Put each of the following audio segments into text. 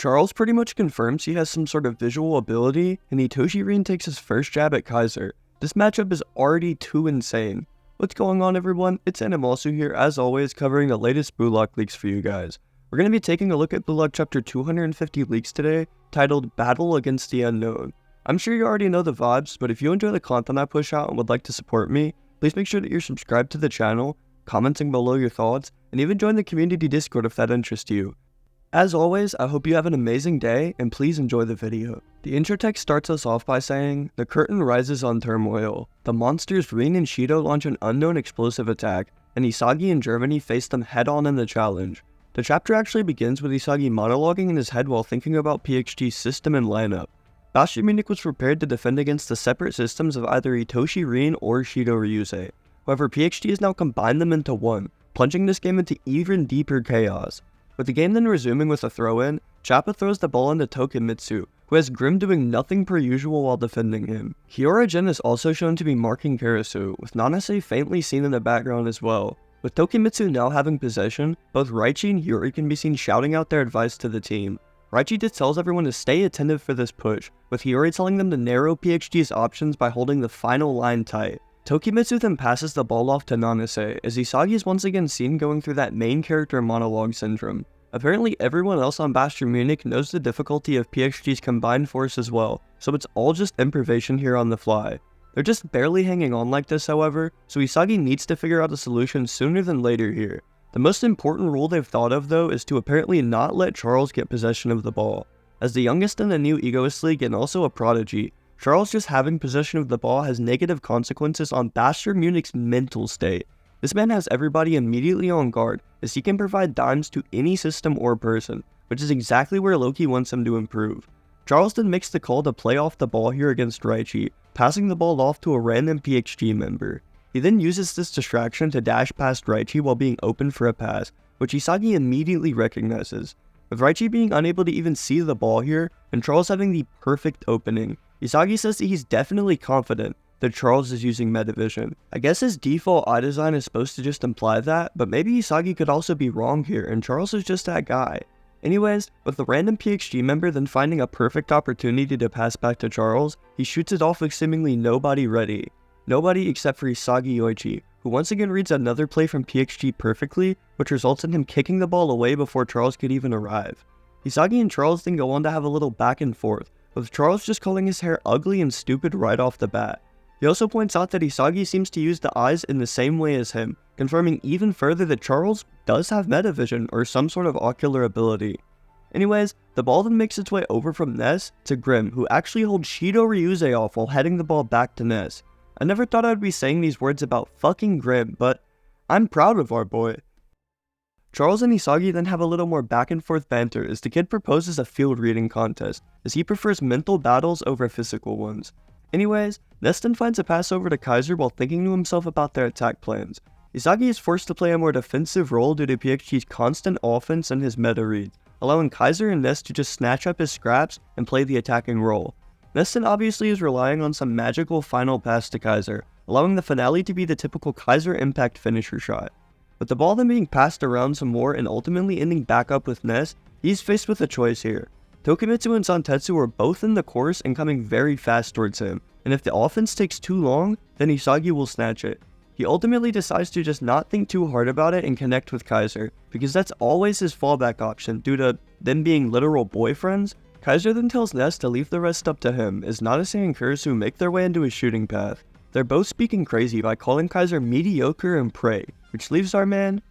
Charles pretty much confirms he has some sort of visual ability, and Itoshi Rin takes his first jab at Kaiser. This matchup is already too insane. What's going on, everyone? It's Animasu here, as always, covering the latest Blue Lock leaks for you guys. We're going to be taking a look at Blue Lock chapter 250 leaks today, titled Battle Against the Unknown. I'm sure you already know the vibes, but if you enjoy the content I push out and would like to support me, please make sure that you're subscribed to the channel, commenting below your thoughts, and even join the community Discord if that interests you. As always, I hope you have an amazing day, and please enjoy the video. The intro text starts us off by saying, "The curtain rises on turmoil. The monsters Rin and Shidou launch an unknown explosive attack, and Isagi and Germany face them head-on in the challenge." The chapter actually begins with Isagi monologuing in his head while thinking about PXG's system and lineup. Bastion Munich was prepared to defend against the separate systems of either Itoshi Rin or Shidou Ryusei. However, PXG has now combined them into one, plunging this game into even deeper chaos. With the game then resuming with a throw-in, Chappa throws the ball into Tokimitsu, who has Grim doing nothing per usual while defending him. Hyoragen is also shown to be marking Karasu, with Nanase faintly seen in the background as well. With Tokimitsu now having possession, both Ryuchi and Hyori can be seen shouting out their advice to the team. Ryuchi just tells everyone to stay attentive for this push, with Hyori telling them to narrow PXG's options by holding the final line tight. Tokimitsu then passes the ball off to Nanase, as Isagi is once again seen going through that main character monologue syndrome. Apparently everyone else on Bastion Munich knows the difficulty of PXG's combined force as well, so it's all just improvisation here on the fly. They're just barely hanging on like this, however, so Isagi needs to figure out a solution sooner than later here. The most important rule they've thought of though is to apparently not let Charles get possession of the ball. As the youngest in the new Egoist League and also a prodigy, Charles just having possession of the ball has negative consequences on Bastion Munich's mental state. This man has everybody immediately on guard, as he can provide dimes to any system or person, which is exactly where Loki wants him to improve. Charles then makes the call to play off the ball here against Ryuchi, passing the ball off to a random PXG member. He then uses this distraction to dash past Ryuchi while being open for a pass, which Isagi immediately recognizes. With Ryuchi being unable to even see the ball here, and Charles having the perfect opening, Isagi says that he's definitely confident that Charles is using metavision. I guess his default eye design is supposed to just imply that, but maybe Isagi could also be wrong here and Charles is just that guy. Anyways, with the random PXG member then finding a perfect opportunity to pass back to Charles, he shoots it off with seemingly nobody ready. Nobody except for Isagi Yoichi, who once again reads another play from PXG perfectly, which results in him kicking the ball away before Charles could even arrive. Isagi and Charles then go on to have a little back and forth, with Charles just calling his hair ugly and stupid right off the bat. He also points out that Isagi seems to use the eyes in the same way as him, confirming even further that Charles does have metavision or some sort of ocular ability. Anyways, the ball then makes its way over from Ness to Grim, who actually holds Shidou Ryusei off while heading the ball back to Ness. I never thought I'd be saying these words about fucking Grim, but I'm proud of our boy. Charles and Isagi then have a little more back and forth banter as the kid proposes a field reading contest, as he prefers mental battles over physical ones. Anyways, Ness then finds a pass over to Kaiser while thinking to himself about their attack plans. Isagi is forced to play a more defensive role due to PXG's constant offense and his meta reads, allowing Kaiser and Ness to just snatch up his scraps and play the attacking role. Ness then obviously is relying on some magical final pass to Kaiser, allowing the finale to be the typical Kaiser impact finisher shot. With the ball then being passed around some more and ultimately ending back up with Ness, he's faced with a choice here. Tokimitsu and Santetsu are both in the course and coming very fast towards him, and if the offense takes too long, then Isagi will snatch it. He ultimately decides to just not think too hard about it and connect with Kaiser, because that's always his fallback option due to them being literal boyfriends. Kaiser then tells Ness to leave the rest up to him, as Nanase and Karasu make their way into his shooting path. They're both speaking crazy by calling Kaiser mediocre and prey, which leaves our man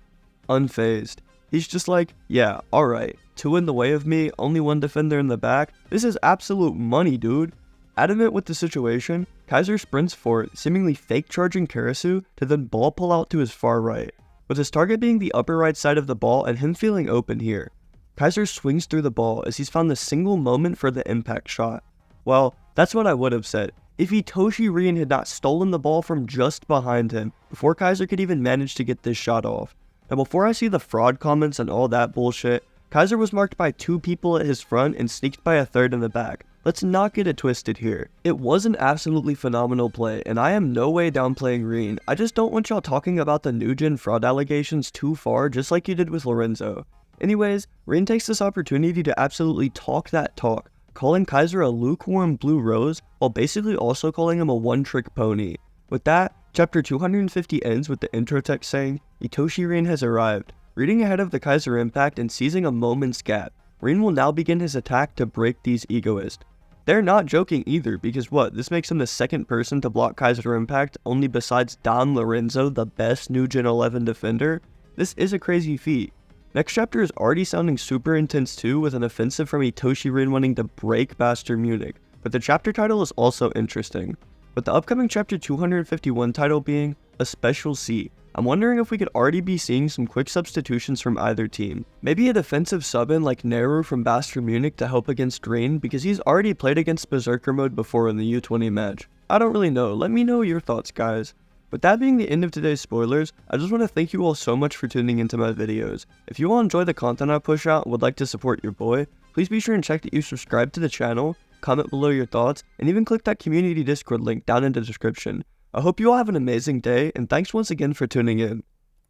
unfazed. He's just like, yeah, alright, 2 in the way of me, only 1 defender in the back, this is absolute money, dude. Adamant with the situation, Kaiser sprints for it, seemingly fake charging Karasu to then ball pull out to his far right, with his target being the upper right side of the ball and him feeling open here. Kaiser swings through the ball as he's found the single moment for the impact shot. Well, that's what I would have said, if Itoshi Rin had not stolen the ball from just behind him before Kaiser could even manage to get this shot off. Now before I see the fraud comments and all that bullshit, Kaiser was marked by 2 people at his front and sneaked by a 3rd in the back. Let's not get it twisted here. It was an absolutely phenomenal play, and I am no way downplaying Rin. I just don't want y'all talking about the new gen fraud allegations too far, just like you did with Lorenzo. Anyways, Rin takes this opportunity to absolutely talk that talk, calling Kaiser a lukewarm blue rose while basically also calling him a one-trick pony. With that, chapter 250 ends with the intro text saying, Itoshi Rin has arrived. Reading ahead of the Kaiser impact and seizing a moment's gap, Rin will now begin his attack to break these egoists. They're not joking either, because this makes him the second person to block Kaiser impact, only besides Don Lorenzo, the best new Gen 11 defender. This is a crazy feat. Next chapter is already sounding super intense too, with an offensive from Itoshi Rin wanting to break Bastard Munich, but the chapter title is also interesting. With the upcoming chapter 251 title being A Special C, I'm wondering if we could already be seeing some quick substitutions from either team. Maybe a defensive sub-in like Neru from Bastard Munich to help against Rain, because he's already played against Berserker mode before in the U20 match. I don't really know, let me know your thoughts guys. With that being the end of today's spoilers, I just want to thank you all so much for tuning into my videos. If you all enjoy the content I push out and would like to support your boy, please be sure and check that you subscribe to the channel, comment below your thoughts, and even click that community Discord link down in the description. I hope you all have an amazing day, and thanks once again for tuning in.